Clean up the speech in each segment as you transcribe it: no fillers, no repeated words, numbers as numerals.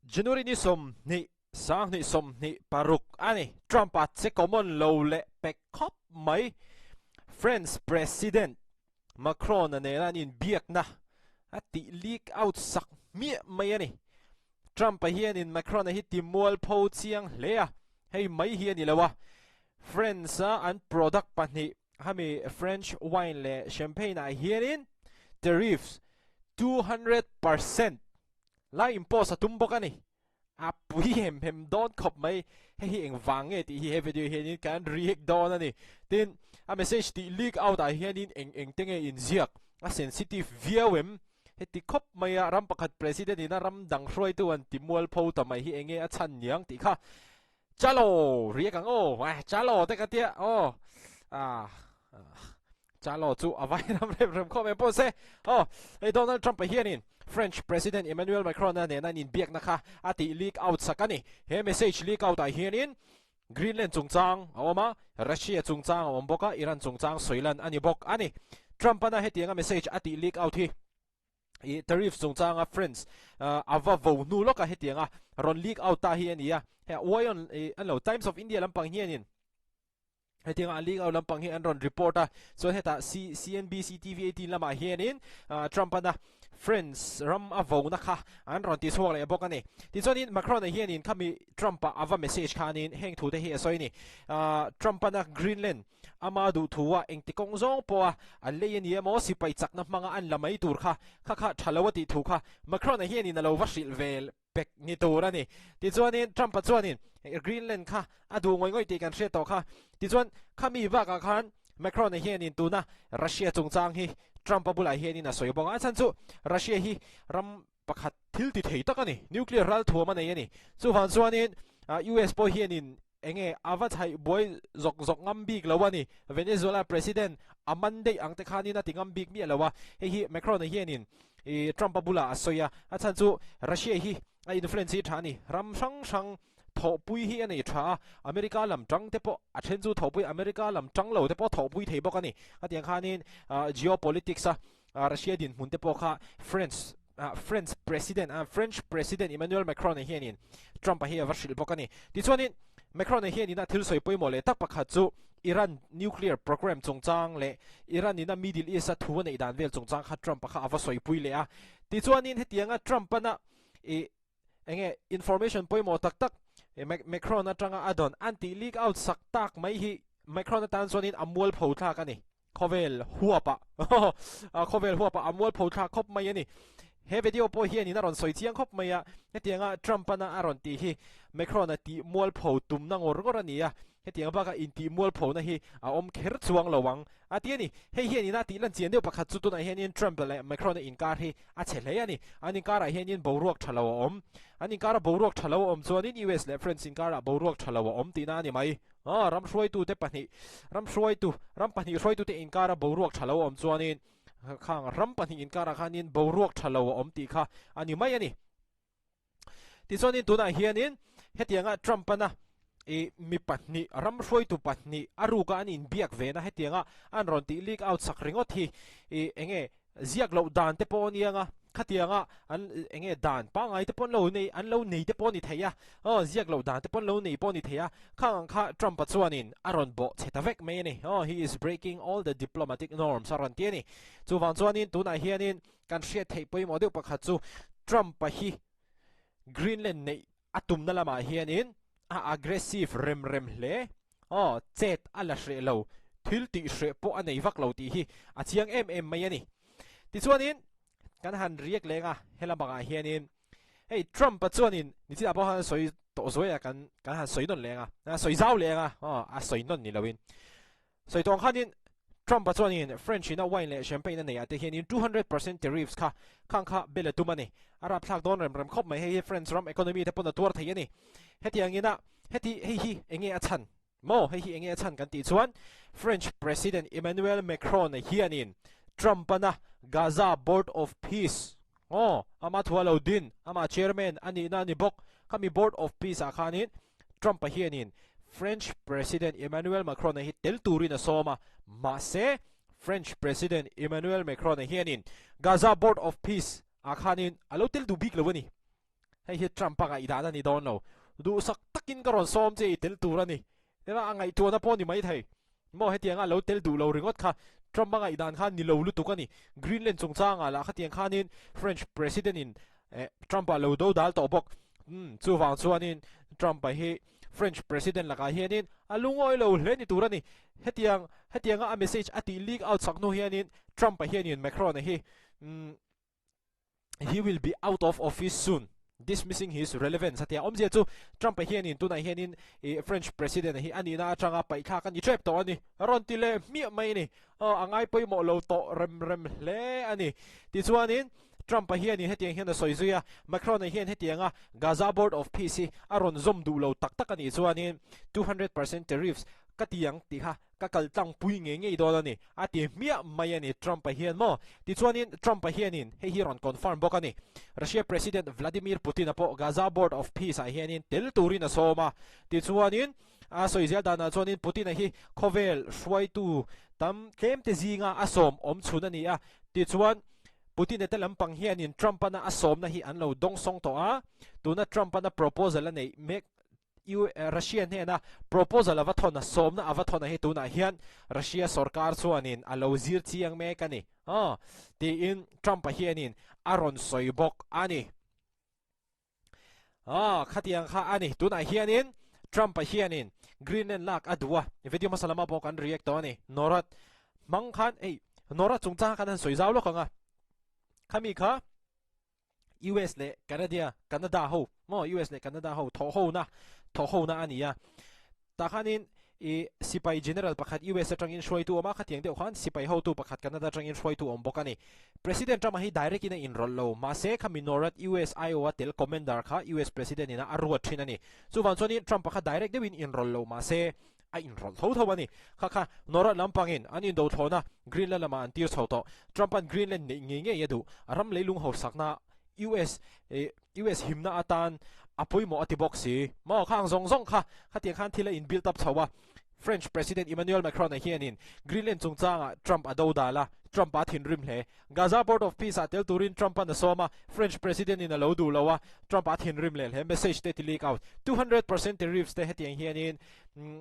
January ni som ni sang ni som ni paruk ani Trump at se common low le pe khawp mai French President Macron na nela nin biak na ati leak out sak mi mai ani Trump hian in Macron hi ti mualpho chiang lea hei mai hian ni lawa France an product pani hami French wine le champagne a hian in tariffs 200% la impose tumbok ani apui hem don khop mai hi eng wange ti hi video hian kan react don ani tin a message ti leak out a hian eng tenge in ziak a sensitive viewem heti khop mai ram pakhat president ina ram dang hroi tu an ti mual pho ta mai hi enge a chan niang ti kha chalo react ang o chalo te ka tia o chalo chu avai ram khom em po se Donald Trump hian in French President Emmanuel Macron na nena nin biak na kha ati leak out sakani he message leak out a hian in Greenland chungchang awama Russia chungchang awam boka Iran chungchang Soilan ani bok ani Trump na hetianga message ati leak out hi tariff chungchang a friends ava vo nu loka hetianga ron leak out ta hi ania he oyon anlo Times of India lampang hian in hetianga leak out lampang hi an ron reporter so heta CNBC TV18 lama hian in Trump na Friends ram avo na kha an ron ti chuak le bok ani ti chuanin Macron hian in khami Trump ava message khanin heng thu te hi asoi ni Trump na Greenland ama du thuwa eng ti kong zong po a le ni mo si pai chak na manga an lamai tur kha thalawati thu kha Macron hian in lo vasil vel pek ni tur ani ti chuanin Trump chuanin Greenland kha adu ngoi ti kan hre to kha ti chuan khami wa ka khan Macron hian in tuna Russia chungchang hi Trump bula hian in a soibong a chan chu Russia hi ram pakhat thil ti thei tak ani nuclear ral thuma nei ani chu van chuanin US po hian in enge awa thai boy zok ngam bik lawani Venezuela president amande ang te khani na tingam bik mi lawa hi Macron hian in Trump bula asoya a chan chu Russia hi a influence hi thani ram sang thopui hi ani tha America lam tang te po a then chu thopui America lam tang lo te po thopui thei bok ani atiang khanin geopolitics Russia din mun te po kha French President Emmanuel Macron hian in Trump hi aversil bok ani ti chuanin Macron hian in a thil soi poimo le tak pakhat chu Iran nuclear program chungchang le Iran in a Middle East a thu nei dan vel chungchang kha Trump kha ava soi pui le a ti chuanin hetianga Trump na enge information poimo tak Macron na tanga adon anti leak out sak tak mai hi Macron na tan chuanin amwal pho thla ka ni khovel huapa amwal pho thla khop mai ani he video po hian in aron soi chiang khop mai a hetianga Trump na aron ti hi Macron na ti mual pho tum na ngor ania hetianga ba ka in ti mual pho na hi a om kher chuang lawang atiani he hian in ati lan chian deu pakhat chu tu na hian in Trump le Macron in kar hi a chelei ani ani kara hian in boruak thalo om ani kara boruak thalo om chuanin US le France in kara boruak thalo om ti na ni mai ram hruai tu te pani ram pani hruai tu te in kara boruak thalo om chuanin khang ram pani in kara khanin boruak thalo om ti kha ani mai ani ti chuanin tuna hianin hetianga Trump na mi patni ram hruai tu patni aruka an in biak ve na hetianga an ron ti leak out sak ringot hi enge ziak lo dan te po nianga khatianga an enge dan pa ngai te pon lo nei an lo nei te pon ni theya ziak lo dan te pon lo nei pon ni theya khang kha Trump chuanin aron bo chetavek me ni he is breaking all the diplomatic norms aron ti ni chu wang chuanin tuna hianin kan hriat thei poi mo deuh pakhat chu Trump hi Greenland nei atum na lama hianin aggressive rem hle chet ala hre lo thil ti hre po anei vak lo ti hi a chiang em mai ani ti chuanin kan han riak lenga helabanga hianin hey Trump chuanin ni chi apo han soi to zoya kan han soi non lenga soi zau lenga a soi non ni lawin soi tong khanin Trump chuanin French in a wine le champagne nei ate hianin 200% tariffs kha bele tumani ara plak don rem khop mai he French ram economy te pon tur thai ani hetiangina hei enge a chan mo hei enge a chan kan ti chuan French President Emmanuel Macron hianin Trump na Gaza Board of Peace ama thualo din ama chairman ani na ni bok kami Board of Peace a khanin Trump hianin French President Emmanuel Macron hi tel turin a soma ma se French President Emmanuel Macron hianin Gaza Board of Peace a khanin alo tel du bik lawani hay hi Trump pa ngai da ni don lo du sak takin karon som che tel tur ani ela ngai tu na pon ni mai thei mo he tianga lo tel du lo ringot kha Trump ma ngai dan khan ni lo lu tu ka ni Greenland chung changa la kha tiang khanin French president in Trump a lo do dal to bok chu wang chuanin Trump pa hi French president la ka hianin alungoi lo hle ni turani hetianga a message ati leak out sakno hianin Trump pa hianin Macron hi he will be out of office soon, dismissing his relevance. Hatia omzia chu Trump pa hianin tuna hianin French president hi ani na atanga pa ikha kan ni trap to ani ron tile mi mai ni angai poi mo lo to rem le ani ti chuanin Trump pa hianin hetiang hian soizuya Macron hian hetianga Gaza Board of Peace aron zom du lo tak tak ani chuanin 200% tariffs katiang ti ha kakal tang pui nge do ani ati mia mai ani Trump pa hian mo ti chuanin Trump pa hianin he ron confirm bokani Russia President Vladimir Putin apo Gaza Board of Peace a hianin tel turin asoma ti chuanin a soizia dana chuanin Putin a hi khovel shwai tu tam kem te zinga asom om chunani a ti chuan Putin ete lampang hianin Trump na asom na hi anlo dong song to a tuna Trump na proposal nei make Russian he na proposal avathon na som na avathon na he tuna hian Russia sarkar chuanin alo zir chiang me kani ti in Trump hianin aron soibok ani khatiang kha ani tuna hianin Trump hianin Greenland lak adwa video masalama bok an react to ani norat mangkhan norat chungcha kan soizaw lo kanga khami kha US le Canada ho mo US le Canada ho tho ho na ania ta khanin sipai general pakhat US atangin shoi tu ma khatiang de khan sipai ho tu pakhat Canada atangin shoi tu ombokani president Trump hi direct in enroll lo ma se khaminorat US Iowa tel commander kha US president ina arwa thinani chuwan choni Trump pakhat direct de win enroll lo ma se a enroll tho ani kha norat lampangin anin do thona Greenland lama an tir chhoto Trump an Greenland nge yadu aram leilung ho sakna US himna atan apoi mo atiboxi mo khang zong kha khatiang khan thila in build up chawa French President Emmanuel Macron hianin Greenland chungchanga Trump adodala Trump athin rim hle Gaza Board of Peace atel turin Trump an soma French President in a lodu lawa Trump athin rim le message te leak out 200% tariffs te hetiang hianin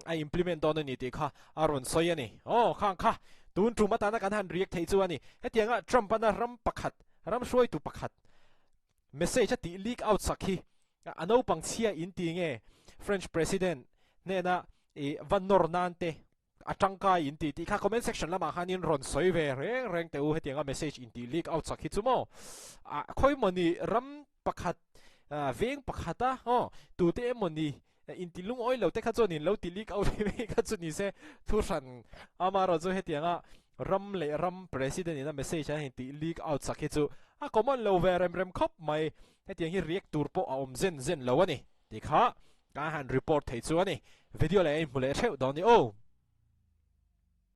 I implement on ni te kha aron soyani khang kha tun tu mata na kan han react thei chu ani hetianga Trump an ram pakhat ram shoi tu pakhat message ti leak out sakhi ano pangchia inti nge French President ne na van nornante atangka inti ti kha comment section lama hanin ron soive reng te u hetianga message inti leak out sakhi chumo khoi moni ram pakhat veng pakhata tu te moni inti lung oi lo te kha chonin lo ti leak out me kha chuni se thu ran amaro zo hetianga ram le ram president ina message a inti leak out sakhi chu common lo ve rem khop mai hetiang hi react tur po om zen lo ani ti kha ka han report thei chu ani video le mule theu don ni